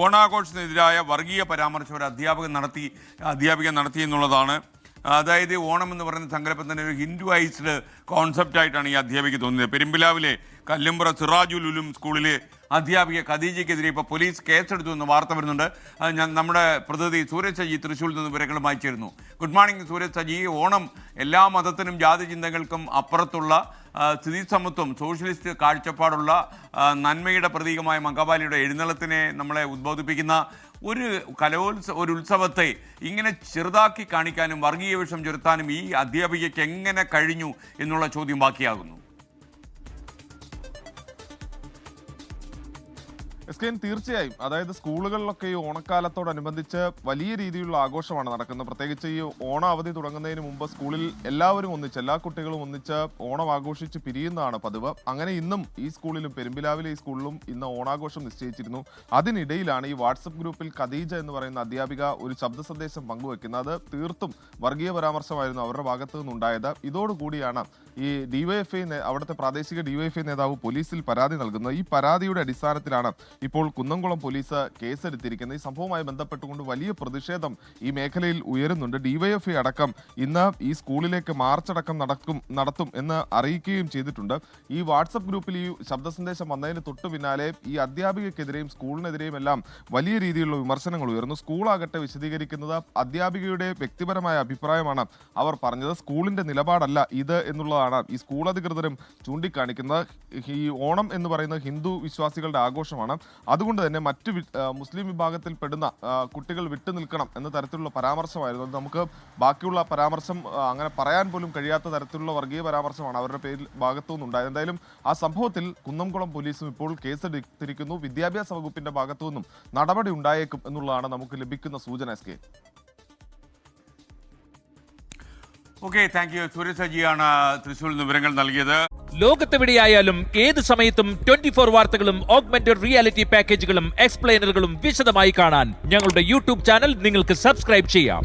ഓണാഘോഷത്തിനെതിരായ വർഗീയ പരാമർശം ഒരു അധ്യാപിക നടത്തി എന്നുള്ളതാണ്. അതായത് ഓണം എന്ന് പറയുന്ന സങ്കല്പത്തിൻ്റെ ഒരു ഹിന്ദുവൈസ്ഡ് കോൺസെപ്റ്റായിട്ടാണ് ഈ അധ്യാപിക തോന്നിയത്. പെരുമ്പിലാവിലെ കല്ലുംപുറ സിറാജുൽ ഉലൂം സ്കൂളിലെ അധ്യാപിക ഖദീജയ്ക്കെതിരെ ഇപ്പോൾ പോലീസ് കേസെടുത്തു എന്ന് വാർത്ത വരുന്നുണ്ട്. നമ്മുടെ പ്രതിനിധി സൂരജ് സജി തൃശ്ശൂരിൽ നിന്ന് വിവരങ്ങളും അയച്ചിരുന്നു. Good morning Sooraj Saji. ഓണം എല്ലാ മതത്തിനും ജാതി ചിന്തകൾക്കും അപ്പുറത്തുള്ള സ്ഥിതി സമത്വം, സോഷ്യലിസ്റ്റ് കാഴ്ചപ്പാടുള്ള നന്മയുടെ പ്രതീകമായ മംഗബാലിയുടെ എഴുന്നള്ളത്തിനെ നമ്മളെ ഉദ്ബോധിപ്പിക്കുന്ന ഒരു ഉത്സവത്തെ ഇങ്ങനെ ചെറുതാക്കി കാണിക്കാനും വർഗീയ വിഷം ചുരുത്താനും ഈ അധ്യാപികയ്ക്ക് എങ്ങനെ കഴിഞ്ഞു എന്നുള്ള ചോദ്യം ബാക്കിയാകുന്നു. തീർച്ചയായും, അതായത് സ്കൂളുകളിലൊക്കെ ഈ ഓണക്കാലത്തോടനുബന്ധിച്ച് വലിയ രീതിയിലുള്ള ആഘോഷമാണ് നടക്കുന്നത്. പ്രത്യേകിച്ച് ഈ ഓണ അവധി തുടങ്ങുന്നതിന് മുമ്പ് സ്കൂളിൽ എല്ലാവരും ഒന്നിച്ച്, എല്ലാ കുട്ടികളും ഒന്നിച്ച് ഓണം ആഘോഷിച്ച് പിരിയുന്നതാണ് പതിവ്. അങ്ങനെ ഇന്നും ഈ സ്കൂളിലും, പെരുമ്പിലാവിലെ ഈ സ്കൂളിലും ഇന്ന് ഓണാഘോഷം നിശ്ചയിച്ചിരുന്നു. അതിനിടയിലാണ് ഈ വാട്സപ്പ് ഗ്രൂപ്പിൽ ഖദീജ എന്ന് പറയുന്ന അധ്യാപിക ഒരു ശബ്ദ സന്ദേശം പങ്കുവെക്കുന്നത്. അത് തീർത്തും വർഗീയ പരാമർശമായിരുന്നു അവരുടെ ഭാഗത്തു നിന്നുണ്ടായത്. ഇതോടുകൂടിയാണ് ഈ ഡിവൈഎഫ്ഐ, അവിടുത്തെ പ്രാദേശിക ഡിവൈഎഫ്ഐ നേതാവ് പോലീസിൽ പരാതി നൽകുന്നത്. ഈ പരാതിയുടെ അടിസ്ഥാനത്തിലാണ് ഇപ്പോൾ കുന്നംകുളം പോലീസ് കേസെടുത്തിരിക്കുന്നത്. ഈ സംഭവവുമായി ബന്ധപ്പെട്ടുകൊണ്ട് വലിയ പ്രതിഷേധം ഈ മേഖലയിൽ ഉയരുന്നുണ്ട്. ഡിവൈഎഫ്ഐ അടക്കം ഇന്ന് ഈ സ്കൂളിലേക്ക് മാർച്ചടക്കം നടത്തും എന്ന് അറിയിക്കുകയും ചെയ്തിട്ടുണ്ട്. ഈ വാട്സപ്പ് ഗ്രൂപ്പിൽ ഈ ശബ്ദ സന്ദേശം വന്നതിന് തൊട്ടു പിന്നാലെ ഈ അധ്യാപികക്കെതിരെയും സ്കൂളിനെതിരെയും എല്ലാം വലിയ രീതിയിലുള്ള വിമർശനങ്ങൾ ഉയർന്നു. സ്കൂളാകട്ടെ വിശദീകരിക്കുന്നത് അധ്യാപികയുടെ വ്യക്തിപരമായ അഭിപ്രായമാണ് അവർ പറഞ്ഞത്. സ്കൂളിന്റെ നിലപാടല്ല ഇത് എന്നുള്ളതാണ് ഈ സ്കൂൾ അധികൃതരും ചൂണ്ടിക്കാണിക്കുന്നത്. ഈ ഓണം എന്ന് പറയുന്നത് ഹിന്ദു വിശ്വാസികളുടെ ആഘോഷമാണ്. അതുകൊണ്ട് തന്നെ മറ്റ് മുസ്ലിം വിഭാഗത്തിൽ പെടുന്ന കുട്ടികൾ വിട്ടുനിൽക്കണം എന്ന തരത്തിലുള്ള പരാമർശമായിരുന്നു. നമുക്ക് ബാക്കിയുള്ള പരാമർശം അങ്ങനെ പറയാൻ പോലും കഴിയാത്ത തരത്തിലുള്ള വർഗീയ പരാമർശമാണ് അവരുടെ പേരിൽ ഭാഗത്തു നിന്നുണ്ടായത്. എന്തായാലും ആ സംഭവത്തിൽ കുന്നംകുളം പോലീസും ഇപ്പോൾ കേസെടുത്തിരിക്കുന്നു. വിദ്യാഭ്യാസ വകുപ്പിന്റെ ഭാഗത്തു നിന്നും നടപടി ഉണ്ടായേക്കും എന്നുള്ളതാണ് നമുക്ക് ലഭിക്കുന്ന സൂചന. Okay, thank you. സൂരജ് സജിയാണ് തൃശ്ശൂരിൽ നിന്ന് വിവരങ്ങൾ നൽകിയത്. ലോകത്തെവിടെയായാലും ഏത് സമയത്തും 24 വാർത്തകളും ഓഗ്മെന്റഡ് റിയാലിറ്റി പാക്കേജുകളും എക്സ്പ്ലെയിനറുകളും വിശദമായി കാണാൻ ഞങ്ങളുടെ യൂട്യൂബ് ചാനൽ നിങ്ങൾക്ക് സബ്സ്ക്രൈബ് ചെയ്യാം.